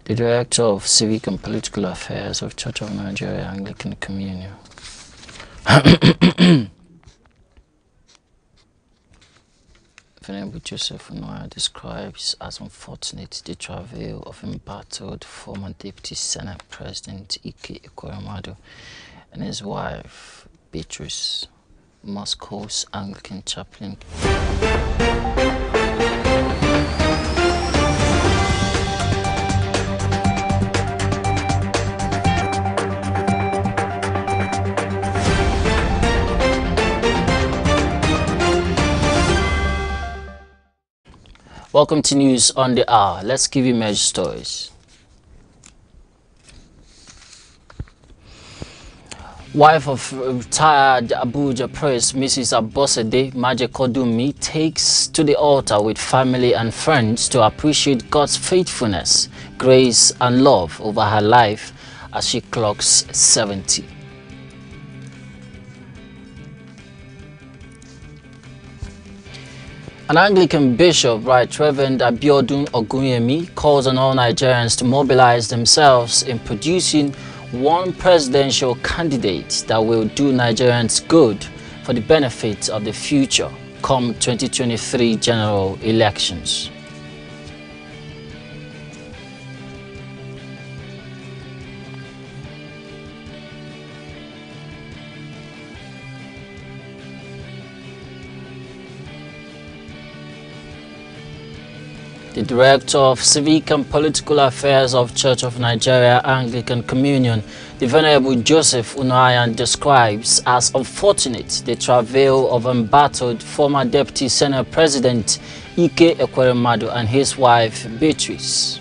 the Director of Civic and Political Affairs of Church of Nigeria Anglican Communion. Venerable Joseph Unoya describes as unfortunate the travail of embattled former Deputy Senate President Ike Ekweremadu and his wife, Beatrice, Moscow's Anglican chaplain. Welcome to News on the Hour. Let's give you major stories. Wife of retired Abuja priest Mrs. Abosede Majekodunmi takes to the altar with family and friends to appreciate God's faithfulness, grace and love over her life as she clocks 70. An Anglican bishop, Right Reverend Abiodun Ogunyemi, calls on all Nigerians to mobilize themselves in producing one presidential candidate that will do Nigerians good for the benefit of the future come 2023 general elections. The Director of Civic and Political Affairs of Church of Nigeria Anglican Communion, the Venerable Joseph Unoya, describes as unfortunate the travail of embattled former Deputy Senate President Ike Ekweremadu and his wife Beatrice.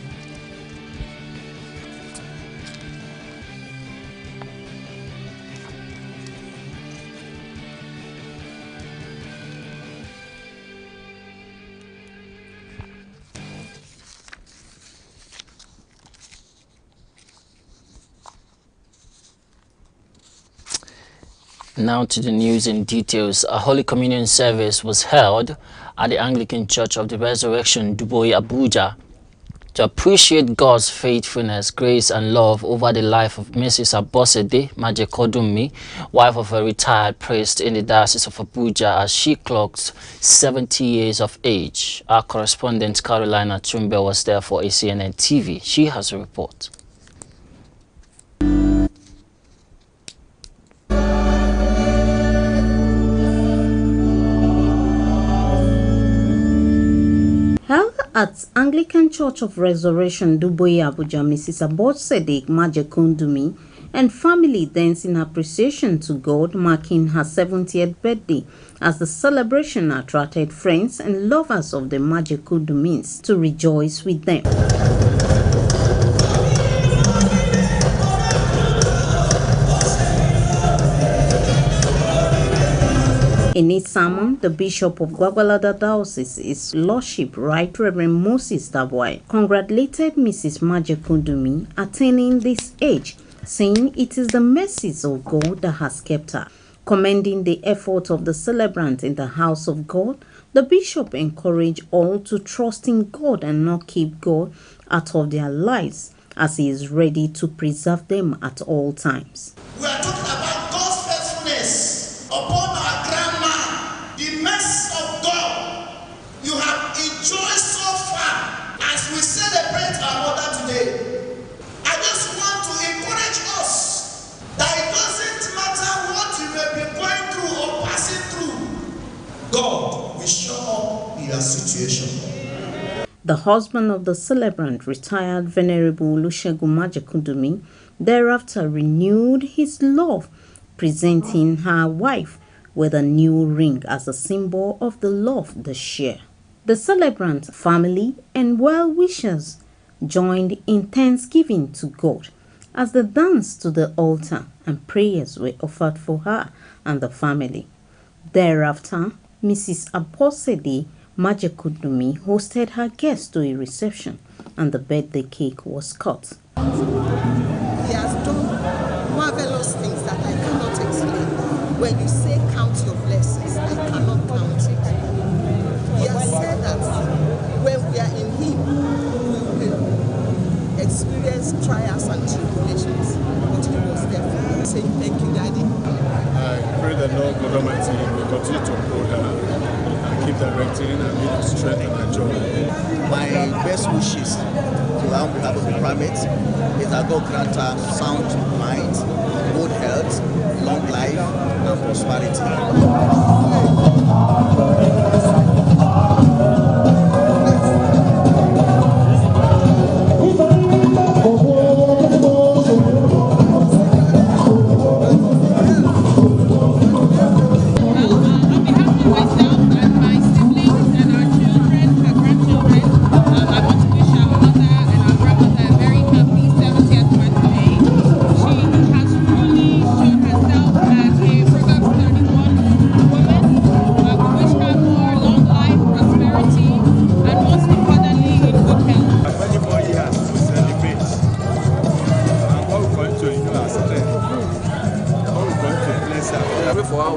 Now to the news in details. A Holy Communion service was held at the Anglican Church of the Resurrection, Dubois, Abuja, to appreciate God's faithfulness, grace and love over the life of Mrs. Abosede Majekodunmi, wife of a retired priest in the Diocese of Abuja, as she clocked 70 years of age. Our correspondent Carolina Chumbe was there for ACNN TV. She has a report. At Anglican Church of Resurrection, Dubois, Abuja, Mrs. Abosede Majekodunmi and family danced in appreciation to God, marking her 70th birthday, as the celebration attracted friends and lovers of the Majekodunmis to rejoice with them. In his sermon, the Bishop of Gwagwalada Diocese, His Lordship Right Reverend Moses Daboy, congratulated Mrs. Majekodunmi attaining this age, saying it is the mercies of God that has kept her. Commending the effort of the celebrant in the house of God, the Bishop encouraged all to trust in God and not keep God out of their lives, as he is ready to preserve them at all times. We are talking about God's faithfulness upon our grandma, the mercy of God you have enjoyed so far as we celebrate our mother today. I just want to encourage us that it doesn't matter what you may be going through or passing through, God will show up in your situation. The husband of the celebrant, retired Venerable Olusegun Majekodunmi, thereafter renewed his love, presenting her wife with a new ring as a symbol of the love they share. The celebrant family and well-wishers joined in thanksgiving to God as they danced to the altar and prayers were offered for her and the family. Thereafter, Mrs. Abosede Majekodunmi hosted her guests to a reception and the birthday cake was cut. He has done marvelous things that I cannot explain. When you say count your blessings, I cannot count it. He has said that when we are in him, we will experienced trials and tribulations, but he was there for me. Saying thank you, Daddy. I pray the Lord God Almighty will continue to uphold her and keep directing and be the strength and the joy. My best wishes to our behalf of the primate is that God grant her sound mind, good health, long life, and prosperity.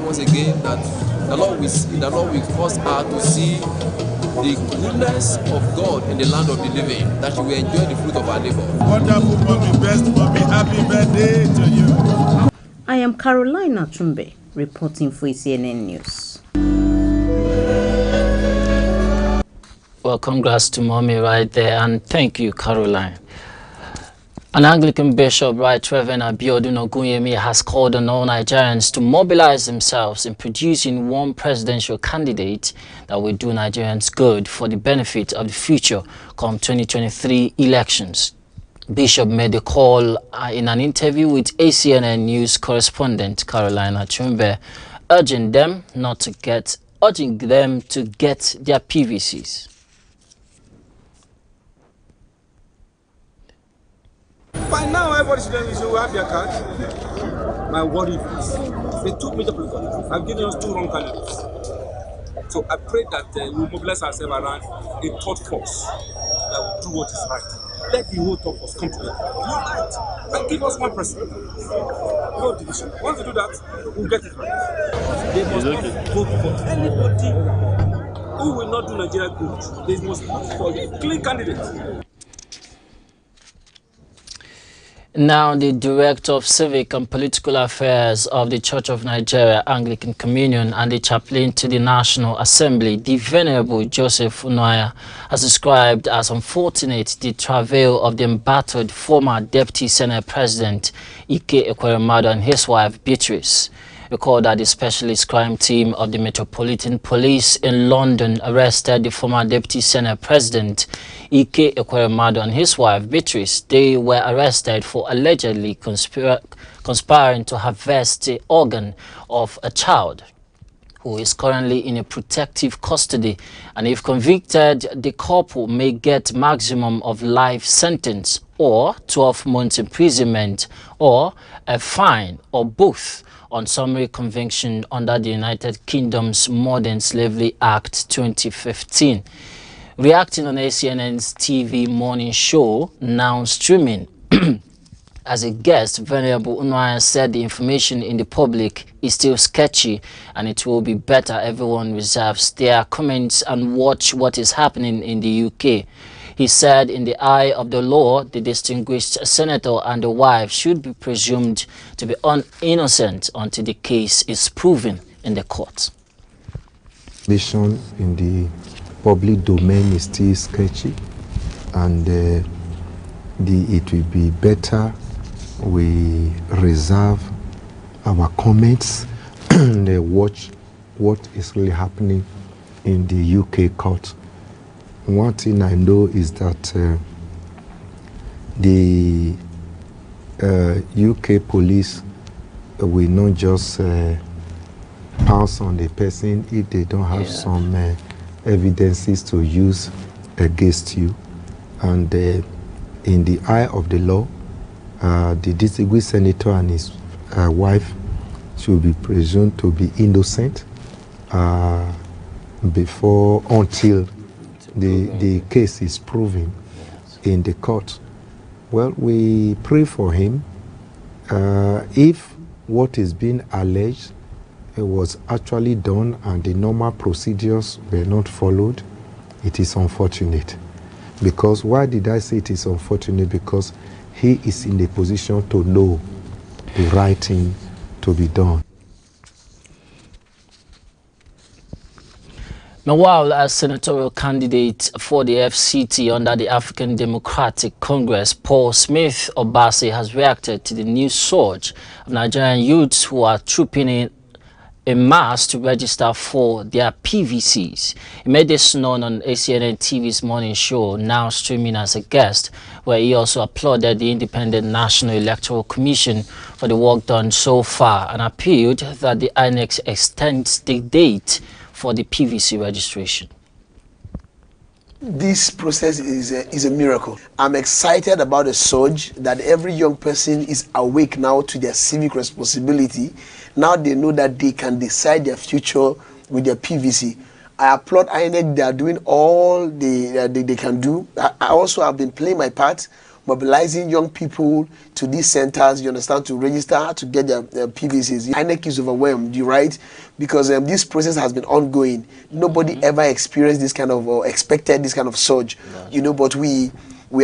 Once again, that the Lord will cause her to see the goodness of God in the land of the living, that she will enjoy the fruit of her labor. Wonderful mommy, best mommy, happy birthday to you. I am Caroline Atumbe, reporting for CNN News. Well, congrats to mommy right there, and thank you, Caroline. An Anglican bishop, Right Reverend Abiodun Ogunyemi, has called on all Nigerians to mobilize themselves in producing one presidential candidate that will do Nigerians good for the benefit of the future come 2023 elections. Bishop made the call in an interview with Acnn News correspondent Carolina Chumbe, urging them to get their PVCs. By now, everybody should have their card. My worry is the two major political parties have given us two wrong candidates. So I pray that we will mobilize ourselves around a third force that will do what is right. Let the whole third force come together, unite, and give us one president. No division. Once we do that, we'll get it right. They must not vote for anybody who will not do Nigeria good. They must look for a clean candidate. Now, the Director of Civic and Political Affairs of the Church of Nigeria Anglican Communion and the Chaplain to the National Assembly, the Venerable Joseph Unaya, has described as unfortunate the travail of the embattled former Deputy Senate President Ike Ekweremadu and his wife Beatrice. Recall that the specialist crime team of the Metropolitan Police in London arrested the former Deputy Senate President Ike Ekweremadu and his wife Beatrice. They were arrested for allegedly conspiring to harvest the organ of a child who is currently in a protective custody, and if convicted, the couple may get maximum of life sentence or 12 months imprisonment or a fine or both on summary conviction under the United Kingdom's Modern Slavery Act 2015. Reacting on ACNN's TV morning show, now streaming, as a guest, Venerable Unaya said the information in the public is still sketchy and it will be better everyone reserves their comments and watch what is happening in the UK. He said in the eye of the law, the distinguished senator and the wife should be presumed to be innocent until the case is proven in the court. Vision in the public domain is still sketchy, and it will be better we reserve our comments and watch what is really happening in the UK court. One thing I know is that the UK police will not just pounce on the person if they don't have some evidences to use against you. And in the eye of the law, the distinguished senator and his wife should be presumed to be innocent until the case is proven in the court. Well, we pray for him. If what is being alleged was actually done and the normal procedures were not followed, it is unfortunate. Because why did I say it is unfortunate? Because he is in a position to know the right thing to be done. Meanwhile, as senatorial candidate for the FCT under the African Democratic Congress, Paul Smith Obasi has reacted to the new surge of Nigerian youths who are trooping in mass to register for their PVCs. He made this known on Acnn TV's morning show, now streaming as a guest, where he also applauded the Independent National Electoral Commission for the work done so far and appealed that the INEC extends the date for the PVC registration. This process is a miracle. I'm excited about the surge that every young person is awake now to their civic responsibility. Now they know that they can decide their future with their PVC. I applaud INEC. They are doing all they can do. I also have been playing my part, mobilizing young people to these centers, you understand, to register, to get their PVCs. INEC is overwhelmed, right? Because this process has been ongoing. Nobody ever experienced this kind of, or expected this kind of surge, but we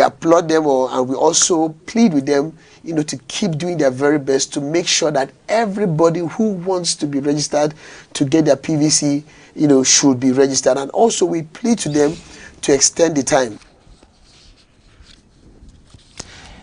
applaud them, and we also plead with them, to keep doing their very best to make sure that everybody who wants to be registered to get their PVC, should be registered. And also we plead to them to extend the time.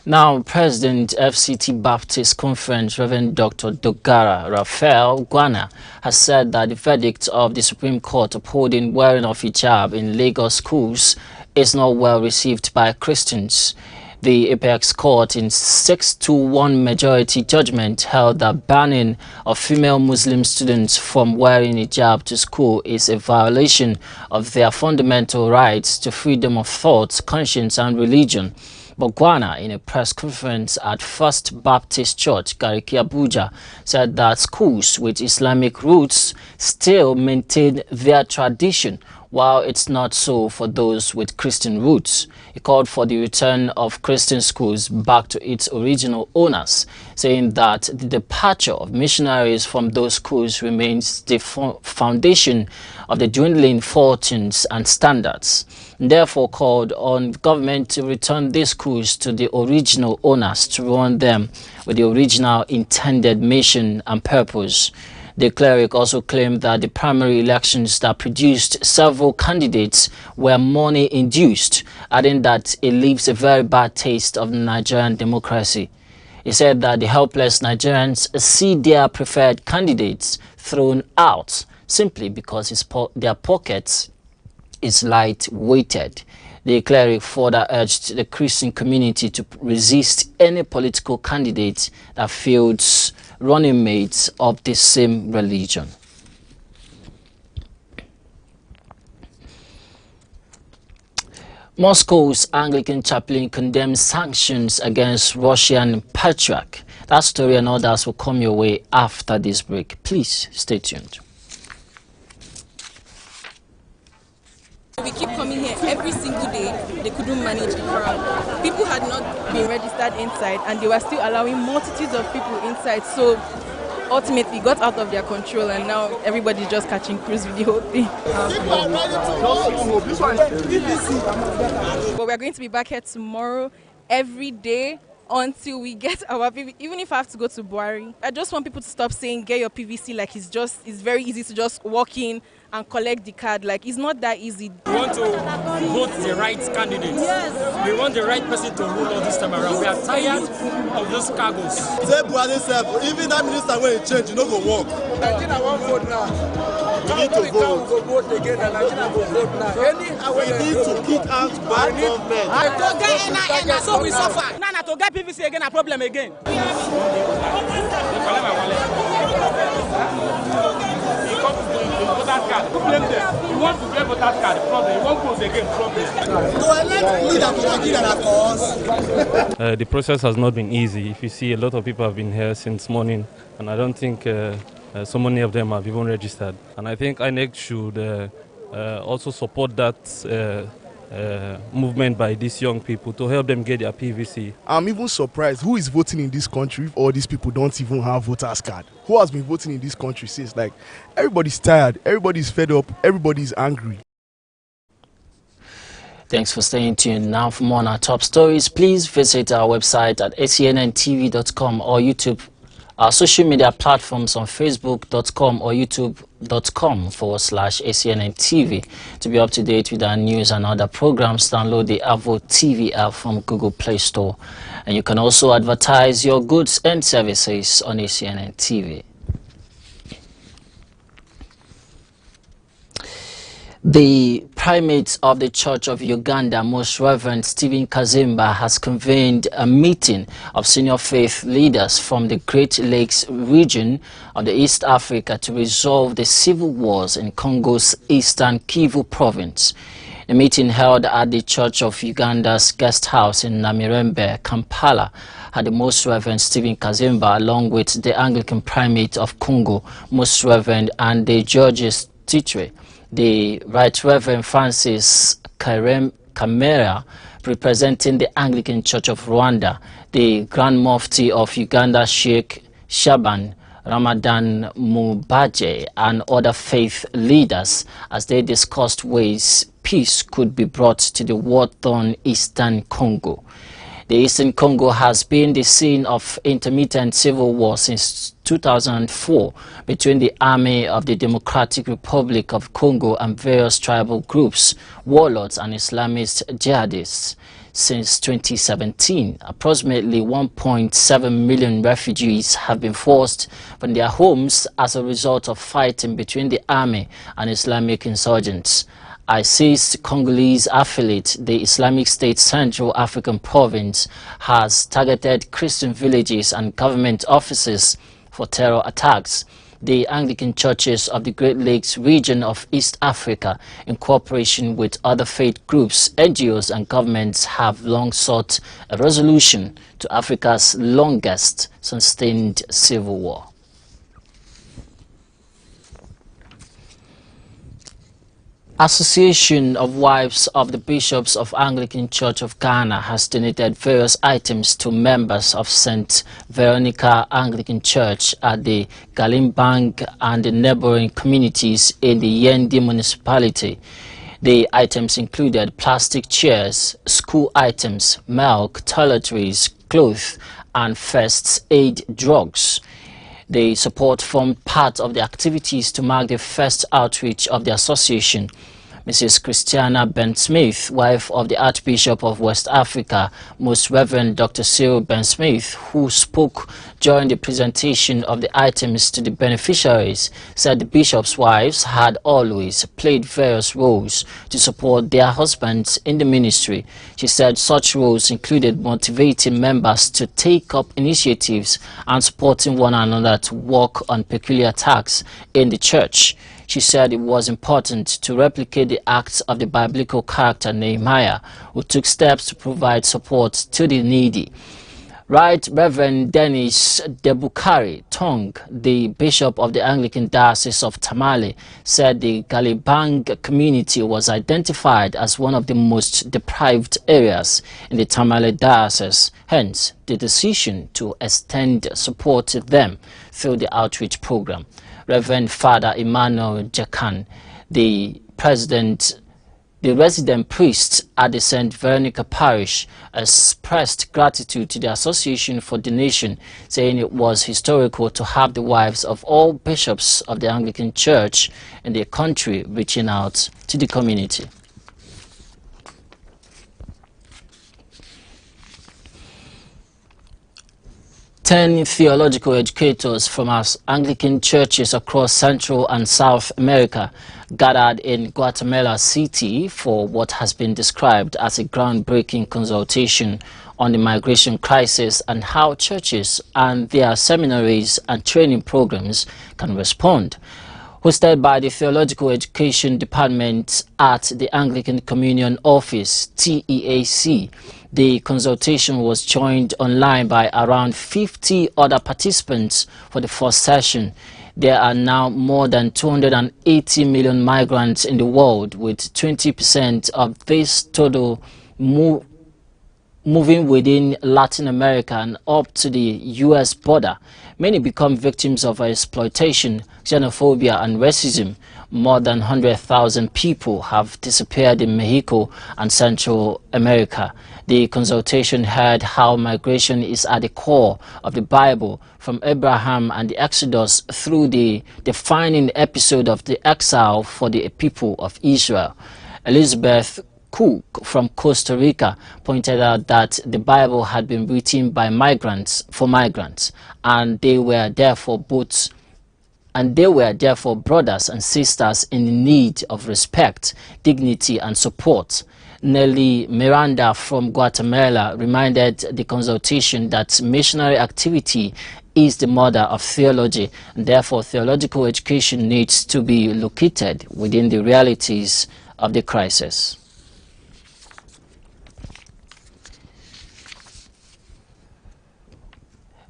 Now, President FCT Baptist Conference, Reverend Dr. Dogara Raphael Gwana, has said that the verdict of the Supreme Court upholding wearing of hijab in Lagos schools is not well received by Christians. The Apex Court, in 6-1 majority judgment, held that banning of female Muslim students from wearing hijab to school is a violation of their fundamental rights to freedom of thought, conscience, and religion. But Gwana, in a press conference at First Baptist Church, Gariki, Abuja, said that schools with Islamic roots still maintain their tradition, while it's not so for those with Christian roots. He called for the return of Christian schools back to its original owners, saying that the departure of missionaries from those schools remains the foundation of the dwindling fortunes and standards, and therefore called on government to return these schools to the original owners to run them with the original intended mission and purpose. The cleric also claimed that the primary elections that produced several candidates were money-induced, adding that it leaves a very bad taste of Nigerian democracy. He said that the helpless Nigerians see their preferred candidates thrown out simply because their pockets is light-weighted. The cleric further urged the Christian community to resist any political candidate that fields running mates of the same religion. Moscow's Anglican chaplain condemns sanctions against Russian patriarch. That story and others will come your way after this break. Please stay tuned. We keep coming here every single day. They couldn't manage the crowd. People had not been registered inside, and they were still allowing multitudes of people inside. So ultimately got out of their control, and now everybody's just catching cruise with the whole thing. But we're going to be back here tomorrow every day until we get our PVC. Even if I have to go to Buhari, I just want people to stop saying get your PVC like it's very easy to just walk in and collect the card. Like, it's not that easy. We want to vote the right candidate. Yes. We want the right person to rule all this time around. We are tired of those cargoes. Say Buhari self, even that minister when he change, you know go work. Nigeria won't vote now. We need to vote. Go vote again, and Nigeria will vote now. We need to kick out bad government. To get NIN, so we suffer. Now to get PVC again, a problem again. You want to get voter card, problem. You won't vote again, problem. To elect leader to Nigeria, of course. The process has not been easy. If you see, a lot of people have been here since morning, and I don't think so many of them have even registered. And I think INEC should also support that movement by these young people to help them get their PVC. I'm even surprised who is voting in this country if all these people don't even have voters card. Who has been voting in this country since? Like, everybody's tired, everybody's fed up, everybody's angry. Thanks for staying tuned. Now for more on our top stories, please visit our website at acnntv.com or YouTube. Our social media platforms on facebook.com or youtube.com/ACNNTV. To be up to date with our news and other programs, download the Avo TV app from Google Play Store. And you can also advertise your goods and services on ACNN TV. The primate of the Church of Uganda, Most Reverend Stephen Kazimba, has convened a meeting of senior faith leaders from the Great Lakes region of the East Africa to resolve the civil wars in Congo's eastern Kivu province. The meeting, held at the Church of Uganda's guest house in Namirembe, Kampala, had the Most Reverend Stephen Kazimba along with the Anglican primate of Congo, Most Reverend and the Georges Titre, the Right Reverend Francis Kamera, representing the Anglican Church of Rwanda, the Grand Mufti of Uganda, Sheikh Shaban Ramadan Mubaje, and other faith leaders as they discussed ways peace could be brought to the war-torn Eastern Congo. The Eastern Congo has been the scene of intermittent civil war since 2004 between the Army of the Democratic Republic of Congo and various tribal groups, warlords and Islamist jihadists. Since 2017, approximately 1.7 million refugees have been forced from their homes as a result of fighting between the army and Islamic insurgents. ISIS Congolese affiliate, the Islamic State Central African Province, has targeted Christian villages and government offices for terror attacks. The Anglican churches of the Great Lakes region of East Africa, in cooperation with other faith groups, NGOs and governments, have long sought a resolution to Africa's longest sustained civil war. Association of Wives of the Bishops of Anglican Church of Ghana has donated various items to members of St. Veronica Anglican Church at the Galimbang and the neighboring communities in the Yendi municipality. The items included plastic chairs, school items, milk, toiletries, clothes, and first aid drugs. The support formed part of the activities to mark the first outreach of the association. Mrs. Christiana Ben Smith, wife of the Archbishop of West Africa, Most Reverend Dr. Cyril Ben Smith, who spoke during the presentation of the items to the beneficiaries, said the bishop's wives had always played various roles to support their husbands in the ministry. She said such roles included motivating members to take up initiatives and supporting one another to work on peculiar tasks in the church. She said it was important to replicate the acts of the biblical character Nehemiah, who took steps to provide support to the needy. Right Reverend Dennis Debukari Tong, the Bishop of the Anglican Diocese of Tamale, said the Galibang community was identified as one of the most deprived areas in the Tamale Diocese, hence the decision to extend support to them through the outreach program. Reverend Father Emmanuel Jakan, the resident priest at the St. Veronica Parish, expressed gratitude to the association for donation, saying it was historical to have the wives of all bishops of the Anglican Church in the country reaching out to the community. Ten theological educators from our Anglican churches across Central and South America gathered in Guatemala City for what has been described as a groundbreaking consultation on the migration crisis and how churches and their seminaries and training programs can respond. Hosted by the Theological Education Department at the Anglican Communion Office, TEAC, the consultation was joined online by around 50 other participants for the first session. There are now more than 280 million migrants in the world, with 20% of this total moving within Latin America and up to the US border. Many become victims of exploitation, xenophobia and racism. More than 100,000 people have disappeared in Mexico and Central America. The consultation heard how migration is at the core of the Bible, from Abraham and the Exodus through the defining episode of the exile for the people of Israel. Elizabeth Cook from Costa Rica pointed out that the Bible had been written by migrants for migrants, and they were therefore brothers and sisters in need of respect, dignity, and support. Nelly Miranda from Guatemala reminded the consultation that missionary activity is the mother of theology, and therefore theological education needs to be located within the realities of the crisis.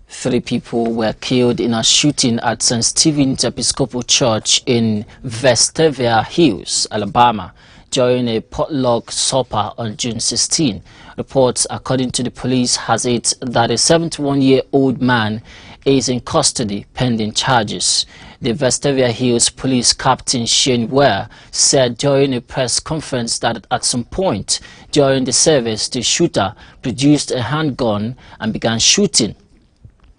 Three people were killed in a shooting at St. Stephen's Episcopal Church in Vestavia Hills, Alabama, during a potluck supper on June 16. Reports, according to the police, has it that a 71-year-old man is in custody pending charges. The Vestavia Hills Police Captain Shane Ware said during a press conference that at some point during the service, the shooter produced a handgun and began shooting,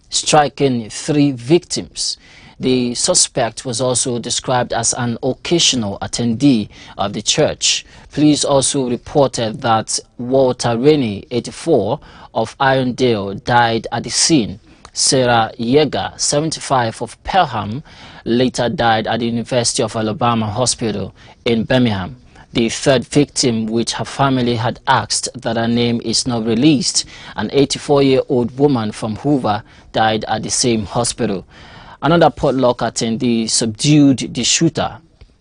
striking 3 victims. The suspect was also described as an occasional attendee of the church. Police also reported that Walter Rennie, 84, of Irondale, died at the scene. Sarah Yeager, 75, of Pelham, later died at the University of Alabama Hospital in Birmingham. The third victim, which her family had asked that her name is not released, an 84-year-old woman from Hoover, died at the same hospital. Another potluck attendee subdued the shooter,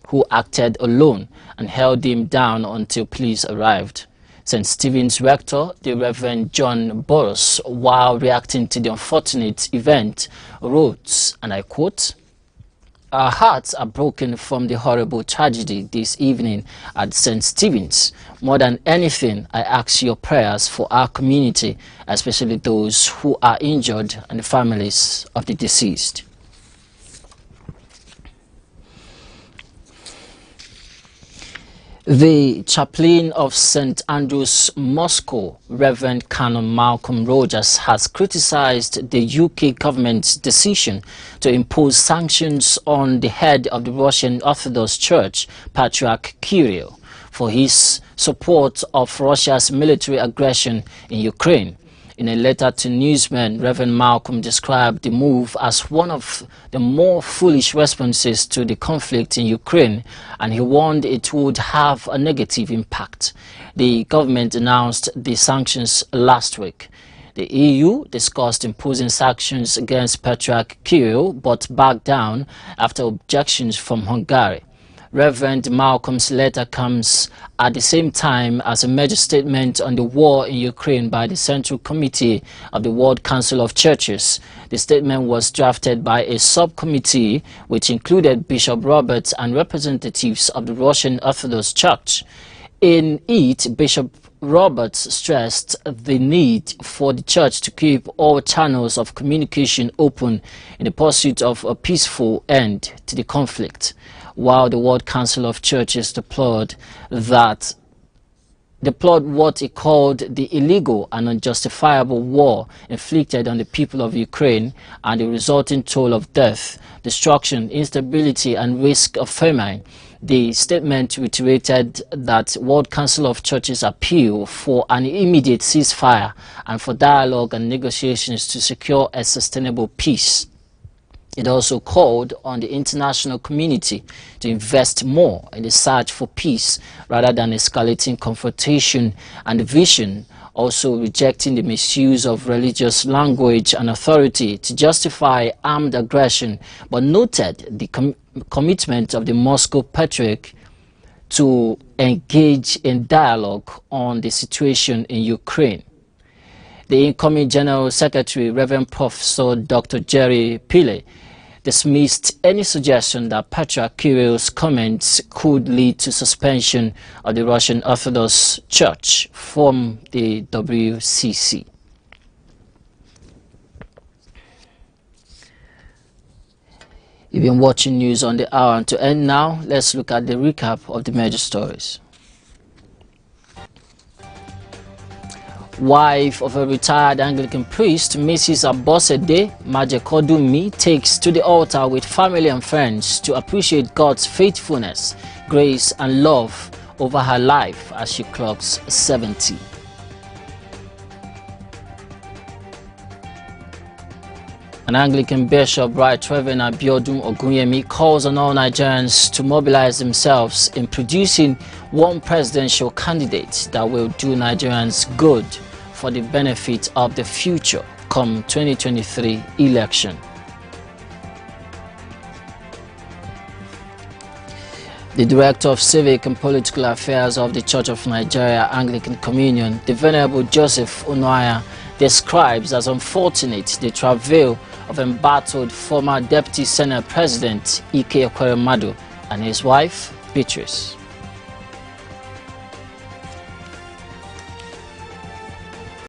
who acted alone, and held him down until police arrived. St. Stephen's rector, the Reverend John Burroughs, while reacting to the unfortunate event, wrote, and I quote, "Our hearts are broken from the horrible tragedy this evening at St. Stephen's. More than anything, I ask your prayers for our community, especially those who are injured and the families of the deceased." The chaplain of St. Andrew's Moscow, Reverend Canon Malcolm Rogers, has criticized the UK government's decision to impose sanctions on the head of the Russian Orthodox Church, Patriarch Kirill, for his support of Russia's military aggression in Ukraine. In a letter to newsmen, Reverend Malcolm described the move as one of the more foolish responses to the conflict in Ukraine, and he warned it would have a negative impact. The government announced the sanctions last week. The EU discussed imposing sanctions against Patriarch Kirill, but backed down after objections from Hungary. Reverend Malcolm's letter comes at the same time as a major statement on the war in Ukraine by the Central Committee of the World Council of Churches. The statement was drafted by a subcommittee which included Bishop Roberts and representatives of the Russian Orthodox Church. In it, Bishop Roberts stressed the need for the church to keep all channels of communication open in the pursuit of a peaceful end to the conflict, while the World Council of Churches deplored what he called the illegal and unjustifiable war inflicted on the people of Ukraine and the resulting toll of death, destruction, instability and risk of famine. The statement reiterated that World Council of Churches appeal for an immediate ceasefire and for dialogue and negotiations to secure a sustainable peace. It also called on the international community to invest more in the search for peace rather than escalating confrontation and division, also rejecting the misuse of religious language and authority to justify armed aggression, but noted the commitment of the Moscow Patriarch to engage in dialogue on the situation in Ukraine. The incoming General Secretary, Reverend Professor Dr. Jerry Pillay, dismissed any suggestion that Patriarch Kirill's comments could lead to suspension of the Russian Orthodox Church from the WCC. You've been watching news on the hour, and to end now, let's look at the recap of the major stories. Wife of a retired Anglican priest, Mrs. Abosede Majekodunmi, takes to the altar with family and friends to appreciate God's faithfulness, grace and love over her life as she clocks 70. An Anglican bishop, Right Reverend Abiodun Ogunyemi, calls on all Nigerians to mobilize themselves in producing one presidential candidate that will do Nigerians good for the benefit of the future come 2023 election. The Director of Civic and Political Affairs of the Church of Nigeria Anglican Communion, the Venerable Joseph Onuaya, describes as unfortunate the travail of embattled former Deputy Senate President Ike Ekweremadu and his wife, Beatrice.